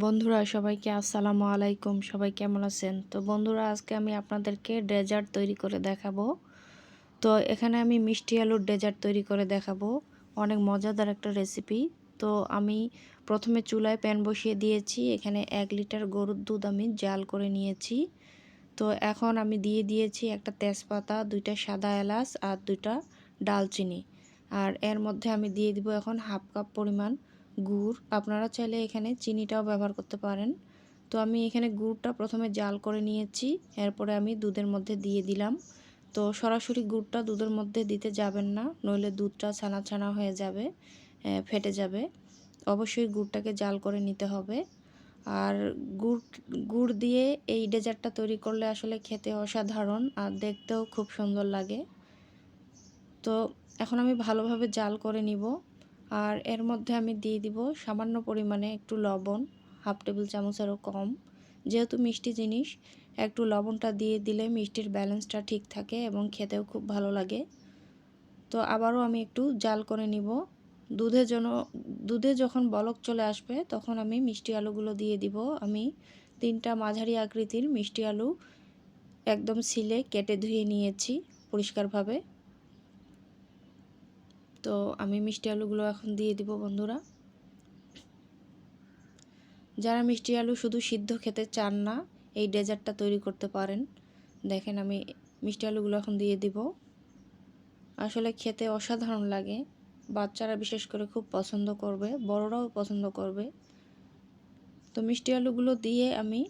বন্ধুরা সবাইকে আসসালামু আলাইকুম। সবাই কেমন আছেন? তো বন্ধুরা আজকে আমি আপনাদেরকে ডেজার্ট তৈরি করে দেখাবো। তো এখানে আমি মিষ্টি আলুর ডেজার্ট তৈরি করে দেখাবো। অনেক মজাদার একটা রেসিপি। তো আমি প্রথমে চুলায় প্যান বসিয়ে দিয়েছি। এখানে 1 লিটার গরুর দুধ আমি জাল করে নিয়েছি। তো এখন আমি দিয়ে দিয়েছি একটা তেজপাতা, 2টা সাদা এলাচ আর 2টা ডালচিনি। আর এর মধ্যে আমি দিয়ে দিব এখন 1/2 কাপ পরিমাণ গুড়। আপনারা চাইলে এখানে চিনিটাও ব্যবহার করতে পারেন। তো আমি এখানে গুড়টা প্রথমে জাল করে নিয়েছি, এরপরে আমি দুধের মধ্যে দিয়ে দিলাম। তো সরাসরি গুড়টা দুধের মধ্যে দিতে যাবেন না, নইলে দুধটা ছানা ছানা হয়ে যাবে, ফেটে যাবে। অবশ্যই গুড়টাকে জাল করে নিতে হবে। আর গুড় গুড় দিয়ে এই ডেজার্টটা তৈরি করলে আসলে খেতে অসাধারণ আর দেখতেও খুব সুন্দর লাগে। তো এখন আমি ভালোভাবে জাল করে নিব। আর এর মধ্যে আমি দিয়ে দিব সামান্য পরিমাণে একটু লবণ, 1/2 টেবিল চামচেরও কম। যেহেতু মিষ্টি জিনিস, একটু লবণটা দিয়ে দিলে মিষ্টির ব্যালেন্সটা ঠিক থাকে এবং খেতেও খুব ভালো লাগে। তো আবারও আমি একটু জাল করে নিব। দুধে যখন বলক চলে আসবে তখন আমি মিষ্টি আলুগুলো দিয়ে দিব। আমি 3টা মাঝারি আকৃতির মিষ্টি আলু একদম ছিলে কেটে ধুয়ে নিয়েছি পরিষ্কারভাবে। তো আমি মিষ্টি আলুগুলো এখন দিয়ে দিব বন্ধুরা। যারা মিষ্টি আলু শুধু সিদ্ধ খেতে চান না, এই ডেজার্টটা তৈরি করতে পারেন। দেখেন আমি মিষ্টি আলুগুলো এখন দিয়ে দিব। আসলে খেতে অসাধারণ লাগে। বাচ্চারা বিশেষ করে খুব পছন্দ করবে, বড়রাও পছন্দ করবে। তো মিষ্টি আলুগুলো দিয়ে আমি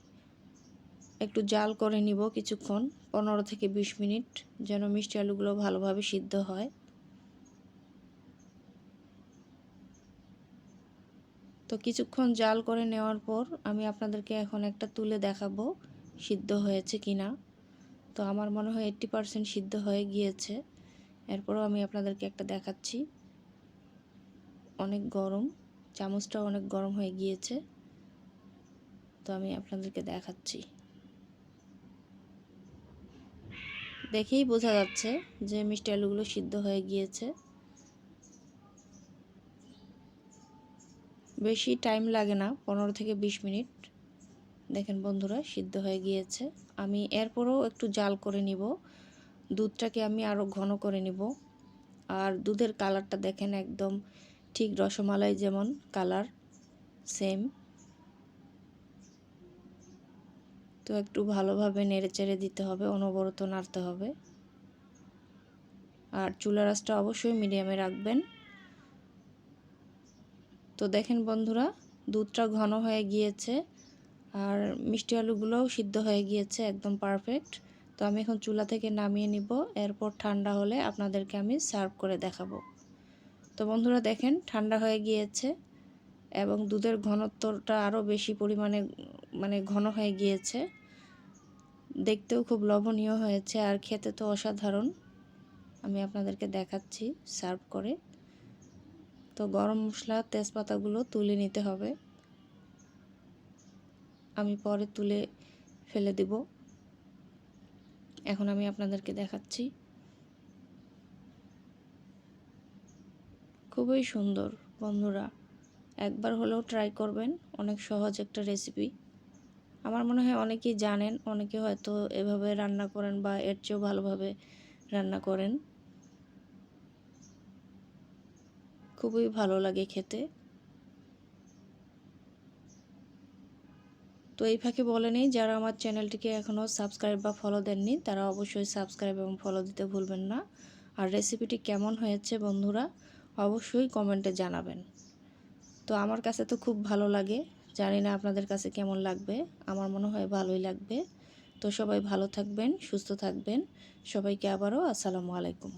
একটু জাল করে নিব কিছুক্ষণ, 15 থেকে 20 মিনিট, যেন মিষ্টি আলুগুলো ভালোভাবে সিদ্ধ হয়। তো কিছুক্ষণ জাল করে নেওয়ার পর আমি আপনাদেরকে এখন একটা তুলে দেখাবো সিদ্ধ হয়েছে কিনা। তো আমার মনে হয় 80% সিদ্ধ হয়ে গিয়েছে। এরপরও আমি আপনাদেরকে একটা দেখাচ্ছি। অনেক গরম, চামচটাও অনেক গরম হয়ে গিয়েছে। তো আমি আপনাদেরকে দেখাচ্ছি। দেখেই বোঝা যাচ্ছে যে মিষ্টি আলুগুলো সিদ্ধ হয়ে গিয়েছে। বেশি টাইম লাগে না, 15 থেকে 20 মিনিট। দেখেন বন্ধুরা সিদ্ধ হয়ে গিয়েছে। আমি এরপরও একটু জাল করে নিব। দুধটাকে আমি আরও ঘন করে নিব। আর দুধের কালারটা দেখেন একদম ঠিক রসমালাই যেমন কালার, সেম। তো একটু ভালোভাবে নেড়েচেড়ে দিতে হবে, অনবরত নাড়তে হবে। আর চুলার আঁচটা অবশ্যই মিডিয়ামে রাখবেন। তো দেখেন বন্ধুরা দুধটা ঘন হয়ে গিয়েছে আর মিষ্টি আলুগুলোও সিদ্ধ হয়ে গিয়েছে একদম পারফেক্ট। তো আমি এখন চুলা থেকে নামিয়ে নিব। এরপর ঠান্ডা হলে আপনাদেরকে আমি সার্ভ করে দেখাবো। তো বন্ধুরা দেখেন ঠান্ডা হয়ে গিয়েছে এবং দুধের ঘনত্বটা আরও বেশি পরিমাণে ঘন হয়ে গিয়েছে। দেখতেও খুব লোভনীয় হয়েছে আর খেতে তো অসাধারণ। আমি আপনাদেরকে দেখাচ্ছি সার্ভ করে। তো গরম মশলা তেজপাতাগুলো তুলে নিতে হবে, আমি পরে তুলে ফেলে দেব। এখন আমি আপনাদেরকে দেখাচ্ছি। খুবই সুন্দর বন্ধুরা, একবার হলেও ট্রাই করবেন। অনেক সহজ একটা রেসিপি। আমার মনে হয় অনেকেই জানেন, অনেকে হয়তো এভাবে রান্না করেন বা এর চেয়েও ভালোভাবে রান্না করেন। খুবই ভালো লাগে খেতে। তো এই ফাঁকে বলে নেই, যারা আমার চ্যানেলটিকে এখনও সাবস্ক্রাইব বা ফলো দেননি তারা অবশ্যই সাবস্ক্রাইব এবং ফলো দিতে ভুলবেন না। আর রেসিপিটি কেমন হয়েছে বন্ধুরা অবশ্যই কমেন্টে জানাবেন। তো আমার কাছে তো খুব ভালো লাগে, জানি না আপনাদের কাছে কেমন লাগবে। আমার মনে হয় ভালোই লাগবে। তো সবাই ভালো থাকবেন, সুস্থ থাকবেন। সবাইকে আবারও আসসালামু আলাইকুম।